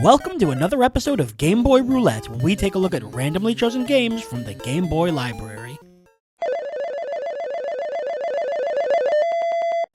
Welcome to another episode of Game Boy Roulette, where we take a look at randomly chosen games from the Game Boy library.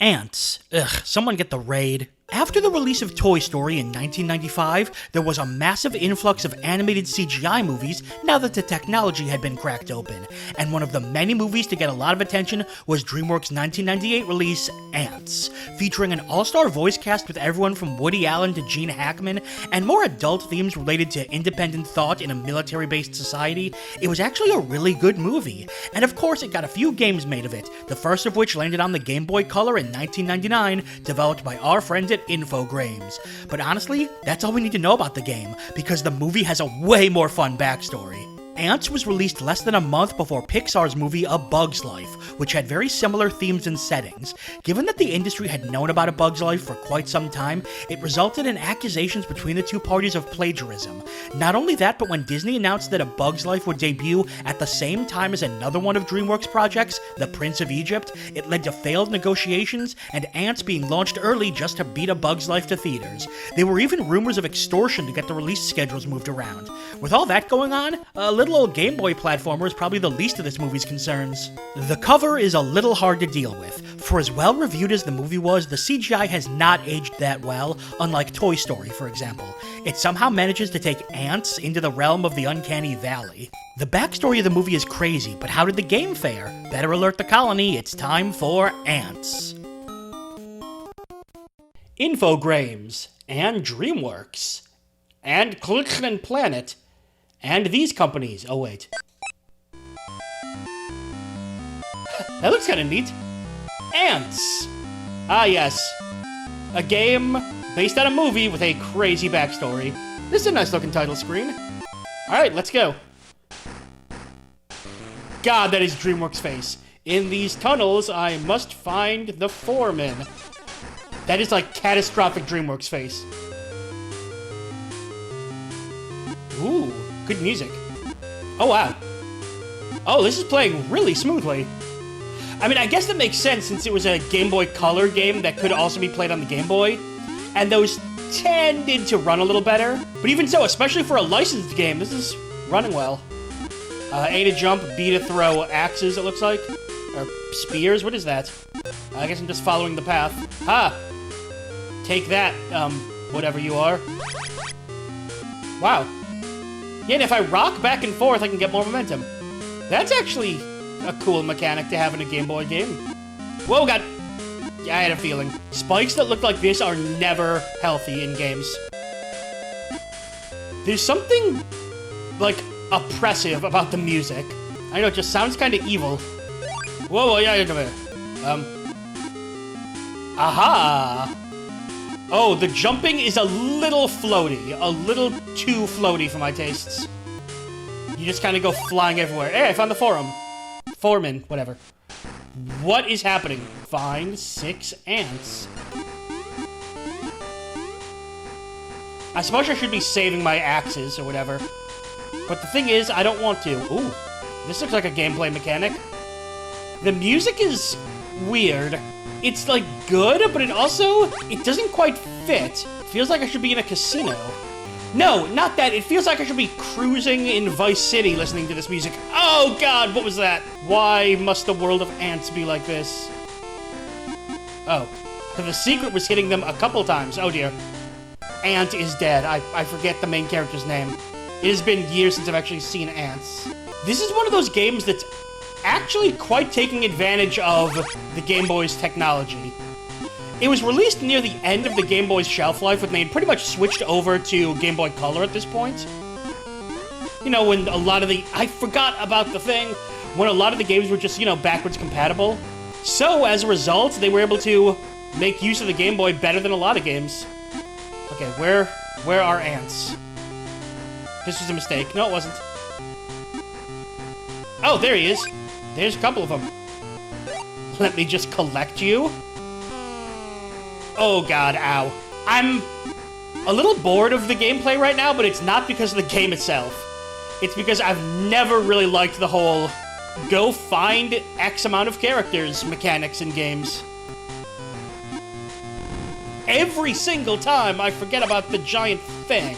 Antz. Ugh, someone get the raid. After the release of Toy Story in 1995, there was a massive influx of animated CGI movies now that the technology had been cracked open, and one of the many movies to get a lot of attention was DreamWorks' 1998 release, Antz, featuring an all-star voice cast with everyone from Woody Allen to Gene Hackman, and more adult themes related to independent thought in a military-based society. It was actually a really good movie, and of course it got a few games made of it, the first of which landed on the Game Boy Color in 1999, developed by our friends at Infogrames. But honestly, that's all we need to know about the game, because the movie has a way more fun backstory. Antz was released less than a month before Pixar's movie A Bug's Life, which had very similar themes and settings. Given that the industry had known about A Bug's Life for quite some time, it resulted in accusations between the two parties of plagiarism. Not only that, but when Disney announced that A Bug's Life would debut at the same time as another one of DreamWorks' projects, The Prince of Egypt, it led to failed negotiations and Antz being launched early just to beat A Bug's Life to theaters. There were even rumors of extortion to get the release schedules moved around. With all that going on, a little old Game Boy platformer is probably the least of this movie's concerns. The cover is a little hard to deal with. For as well reviewed as the movie was, the CGI has not aged that well, unlike Toy Story, for example. It somehow manages to take Antz into the realm of the uncanny valley. The backstory of the movie is crazy, but how did the game fare? Better alert the colony, it's time for Antz. Infogrames, and DreamWorks, and Click Planet, and these companies. Oh, wait. That looks kind of neat. Antz. Ah, yes. A game based on a movie with a crazy backstory. This is a nice looking title screen. Alright, let's go. God, that is DreamWorks' face. In these tunnels, I must find the foreman. That is like catastrophic DreamWorks face. Ooh. Good music. Oh, wow. Oh, this is playing really smoothly. I mean, I guess that makes sense since it was a Game Boy Color game that could also be played on the Game Boy, and those tended to run a little better. But even so, especially for a licensed game, this is running well. A to jump, B to throw axes, it looks like. Or spears, what is that? I guess I'm just following the path. Ha! Take that, whatever you are. Wow. Yeah, and if I rock back and forth, I can get more momentum. That's actually a cool mechanic to have in a Game Boy game. Whoa, God. Yeah, I had a feeling. Spikes that look like this are never healthy in games. There's something, like, oppressive about the music. I know, it just sounds kind of evil. Whoa, yeah, aha! Oh, the jumping is a little floaty. A little too floaty for my tastes. You just kind of go flying everywhere. Hey, I found the foreman, whatever. What is happening? Find 6 ants. I suppose I should be saving my axes or whatever. But the thing is, I don't want to. Ooh, this looks like a gameplay mechanic. The music is weird. It's, like, good, but it doesn't quite fit. It feels like I should be in a casino. No, not that. It feels like I should be cruising in Vice City listening to this music. Oh, God, what was that? Why must the world of ants be like this? Oh. The secret was hitting them a couple times. Oh, dear. Ant is dead. I forget the main character's name. It has been years since I've actually seen Antz. This is one of those games that's actually quite taking advantage of the Game Boy's technology. It was released near the end of the Game Boy's shelf life when they had pretty much switched over to Game Boy Color at this point. You know, when a lot of I forgot about the thing, when a lot of the games were just, you know, backwards compatible. So, as a result, they were able to make use of the Game Boy better than a lot of games. Okay, where are ants? This was a mistake. No, it wasn't. Oh, there he is. There's a couple of them. Let me just collect you. Oh, God, ow. I'm a little bored of the gameplay right now, but it's not because of the game itself. It's because I've never really liked the whole go find X amount of characters mechanics in games. every single time I forget about the giant thing.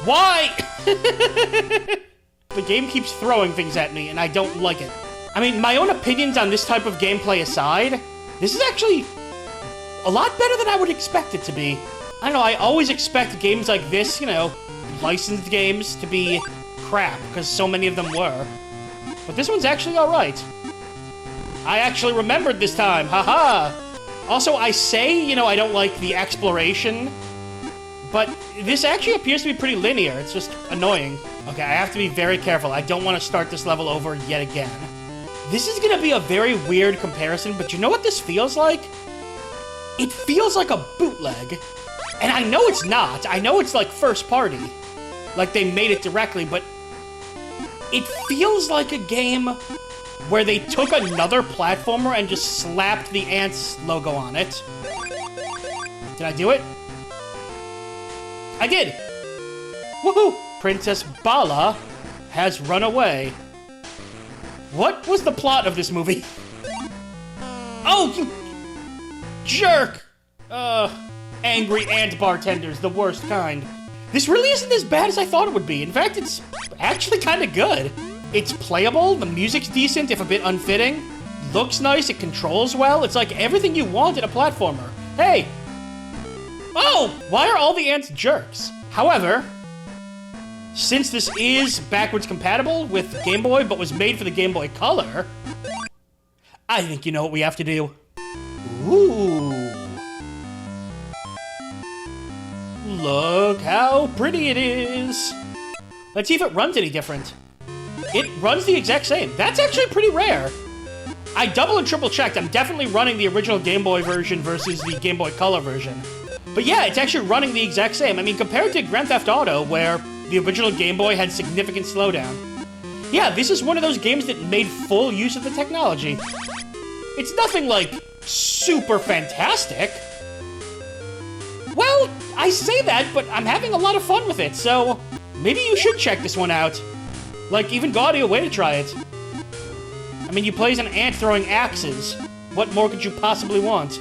Why? The game keeps throwing things at me, and I don't like it. I mean, my own opinions on this type of gameplay aside, this is actually a lot better than I would expect it to be. I don't know, I always expect games like this, you know, licensed games, to be crap, because so many of them were. But this one's actually alright. I actually remembered this time, haha! Also, I say, you know, I don't like the exploration, but this actually appears to be pretty linear. It's just annoying. Okay, I have to be very careful. I don't want to start this level over yet again. This is gonna be a very weird comparison, but you know what this feels like? It feels like a bootleg. And I know it's not. I know it's like first party. Like they made it directly, but it feels like a game where they took another platformer and just slapped the Antz logo on it. Did I do it? I did! Woohoo! Princess Bala has run away. What was the plot of this movie? Oh, you jerk! Angry ant bartenders, the worst kind. This really isn't as bad as I thought it would be. In fact, it's actually kind of good. It's playable, the music's decent, if a bit unfitting. Looks nice, it controls well. It's like everything you want in a platformer. Hey! Oh! Why are all the ants jerks? However, since this is backwards compatible with Game Boy, but was made for the Game Boy Color, I think you know what we have to do. Ooh. Look how pretty it is. Let's see if it runs any different. It runs the exact same. That's actually pretty rare. I double and triple checked. I'm definitely running the original Game Boy version versus the Game Boy Color version. But yeah, it's actually running the exact same. I mean, compared to Grand Theft Auto, where the original Game Boy had significant slowdown. Yeah, this is one of those games that made full use of the technology. It's nothing like super fantastic. Well, I say that, but I'm having a lot of fun with it, so maybe you should check this one out. Like, even gaudier way to try it. I mean, you play as an ant throwing axes. What more could you possibly want?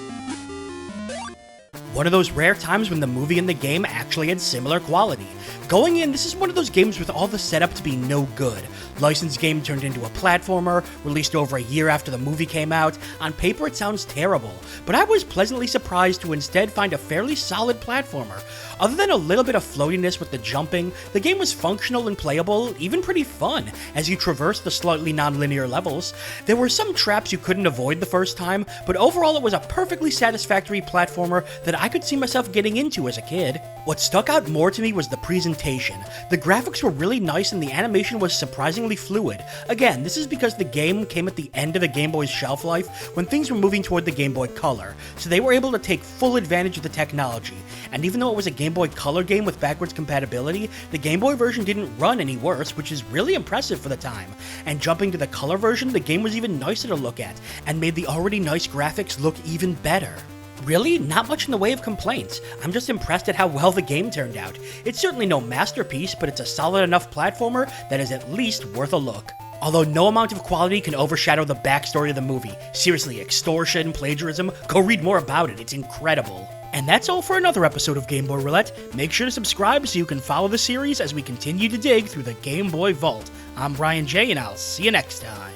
One of those rare times when the movie and the game actually had similar quality. Going in, this is one of those games with all the setup to be no good. Licensed game turned into a platformer, released over a year after the movie came out. On paper it sounds terrible, but I was pleasantly surprised to instead find a fairly solid platformer. Other than a little bit of floatiness with the jumping, the game was functional and playable, even pretty fun, as you traversed the slightly non-linear levels. There were some traps you couldn't avoid the first time, but overall it was a perfectly satisfactory platformer that I could see myself getting into as a kid. What stuck out more to me was the presentation. The graphics were really nice and the animation was surprisingly fluid. Again, this is because the game came at the end of the Game Boy's shelf life when things were moving toward the Game Boy Color, so they were able to take full advantage of the technology. And even though it was a Game Boy Color game with backwards compatibility, the Game Boy version didn't run any worse, which is really impressive for the time. And jumping to the Color version, the game was even nicer to look at, and made the already nice graphics look even better. Really, not much in the way of complaints. I'm just impressed at how well the game turned out. It's certainly no masterpiece, but it's a solid enough platformer that is at least worth a look. Although no amount of quality can overshadow the backstory of the movie. Seriously, extortion, plagiarism, go read more about it, it's incredible. And that's all for another episode of Game Boy Roulette. Make sure to subscribe so you can follow the series as we continue to dig through the Game Boy vault. I'm BrianJ, and I'll see you next time.